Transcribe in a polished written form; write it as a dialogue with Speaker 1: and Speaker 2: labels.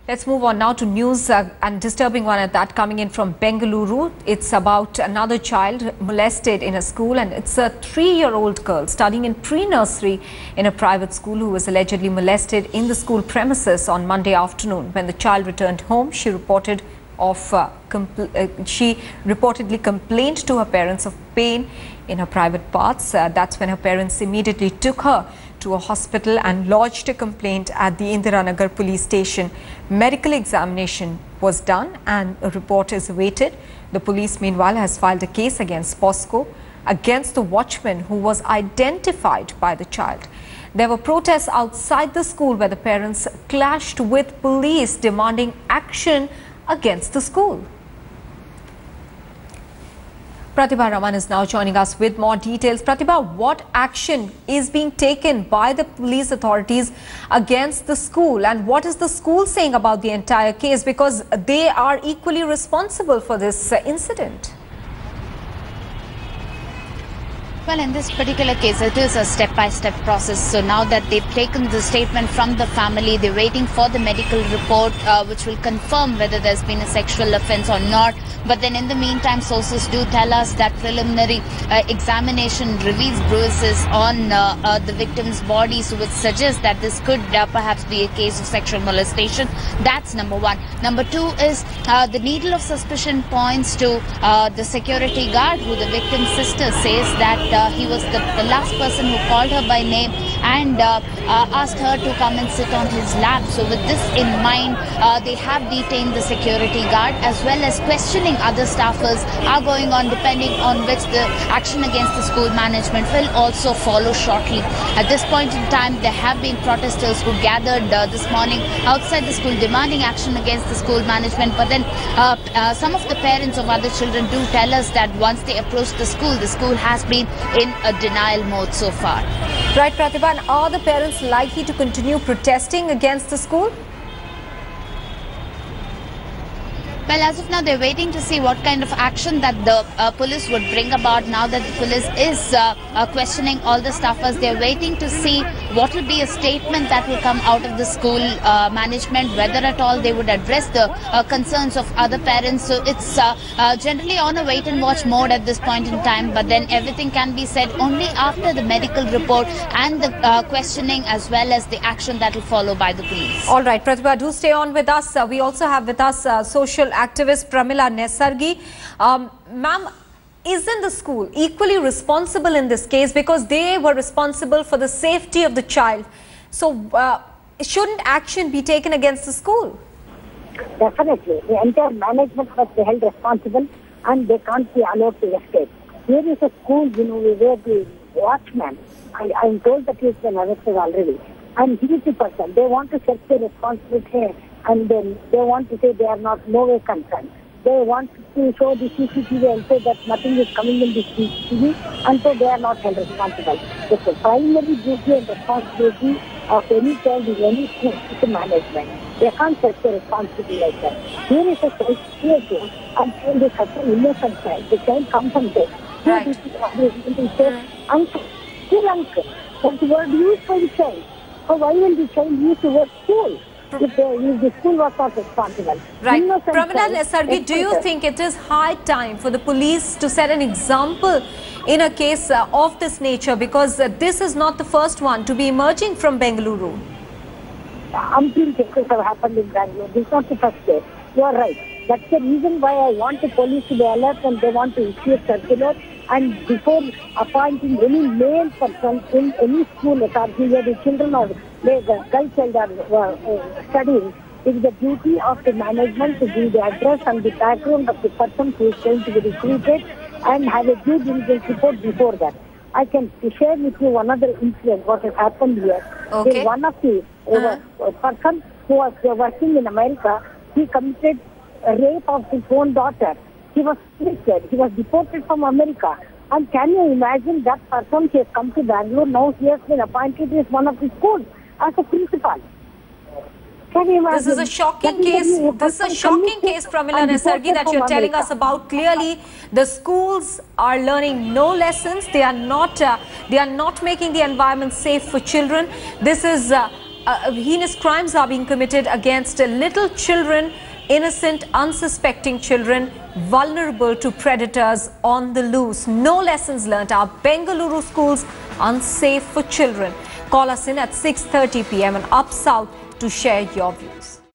Speaker 1: Let's move on now to news and disturbing one at that coming in from Bengaluru. It's about another child molested in a school, and it's a 3-year-old girl studying in pre-nursery in a private school who was allegedly molested in the school premises on Monday afternoon. When the child returned home, she reportedly complained to her parents of pain in her private parts. That's when her parents immediately took her to a hospital and lodged a complaint at the Indiranagar police station. Medical examination was done and a report is awaited. The police meanwhile has filed a case against POSCO against the watchman who was identified by the child. There were protests outside the school where the parents clashed with police demanding action against the school. Pratibha Raman is now joining us with more details. Pratibha, what action is being taken by the police authorities against the school, and what is the school saying about the entire case, because they are equally responsible for this incident?
Speaker 2: Well, in this particular case, it is a step-by-step process. So now that they've taken the statement from the family, they're waiting for the medical report, which will confirm whether there's been a sexual offense or not. But then in the meantime, sources do tell us that preliminary examination reveals bruises on the victim's body, so which suggests that this could perhaps be a case of sexual molestation. That's number one. Number two is the needle of suspicion points to the security guard, who the victim's sister says that he was the last person who called her by name and asked her to come and sit on his lap. So with this in mind, they have detained the security guard, as well as questioning other staffers are going on, depending on which the action against the school management will also follow shortly. At this point in time, there have been protesters who gathered this morning outside the school demanding action against the school management. But then some of the parents of other children do tell us that once they approach the school has been in a denial mode so far.
Speaker 1: Right, Pratibha, and are the parents likely to continue protesting against the school?
Speaker 2: Well, as of now, they're waiting to see what kind of action that the police would bring about. Now that the police is questioning all the staffers, they're waiting to see what will be a statement that will come out of the school management, whether at all they would address the concerns of other parents. So it's generally on a wait and watch mode at this point in time, but then everything can be said only after the medical report and the questioning, as well as the action that will follow by the police.
Speaker 1: All right, Pratibha, do stay on with us. We also have with us social activist Pramila Nesargi. Ma'am, isn't the school equally responsible in this case, because they were responsible for the safety of the child? So shouldn't action be taken against the school?
Speaker 3: Definitely. The entire management must be held responsible, and they can't be allowed to escape. Here is a school, where the watchman, I'm told that he's been arrested already, and he is the person. They want to set the responsibility, and then they want to say they are not no way concerned. They want to show the CCTV and say that nothing is coming in the CCTV, and so they are not held responsible. The primary duty and responsibility of any child in any school is the management. They can't take the responsibility like that. Here is a case, and child is such an innocent child. The child comes from there.
Speaker 1: Right.
Speaker 3: He says, uncle, still uncle. That's the word used for the child. So why will the child use the word school? If the school was not responsible.
Speaker 1: Right. Pramila Nesargi, do you think it is high time for the police to set an example in a case of this nature, because this is not the first one to be emerging from Bengaluru?
Speaker 3: Umpteen cases have happened in Bengaluru. This is not the first case. You are right. That's the reason why I want the police to be alert, and they want to issue a circular. And before appointing any male person in any school authority where the children or the girl child are studying, it is the duty of the management to give the address and the background of the person who is going to be recruited, and have a due diligence report before that. I can share with you one other incident, what has happened here.
Speaker 1: Okay.
Speaker 3: One of the person who was working in America, he committed a rape of his own daughter. He was arrested. He was deported from America. And can you imagine that person? He has come to Bangalore. Now he has been appointed as one of the schools as a principal. Can you imagine?
Speaker 1: This is a shocking case. This is a shocking case, Pramila Nesargi, that you're telling us about. Clearly, the schools are learning no lessons. They are not making the environment safe for children. This is heinous crimes are being committed against little children, innocent, unsuspecting children, vulnerable to predators on the loose. No lessons learnt. Are Bengaluru schools unsafe for children? Call us in at 6:30 p.m. and Up South to share your views.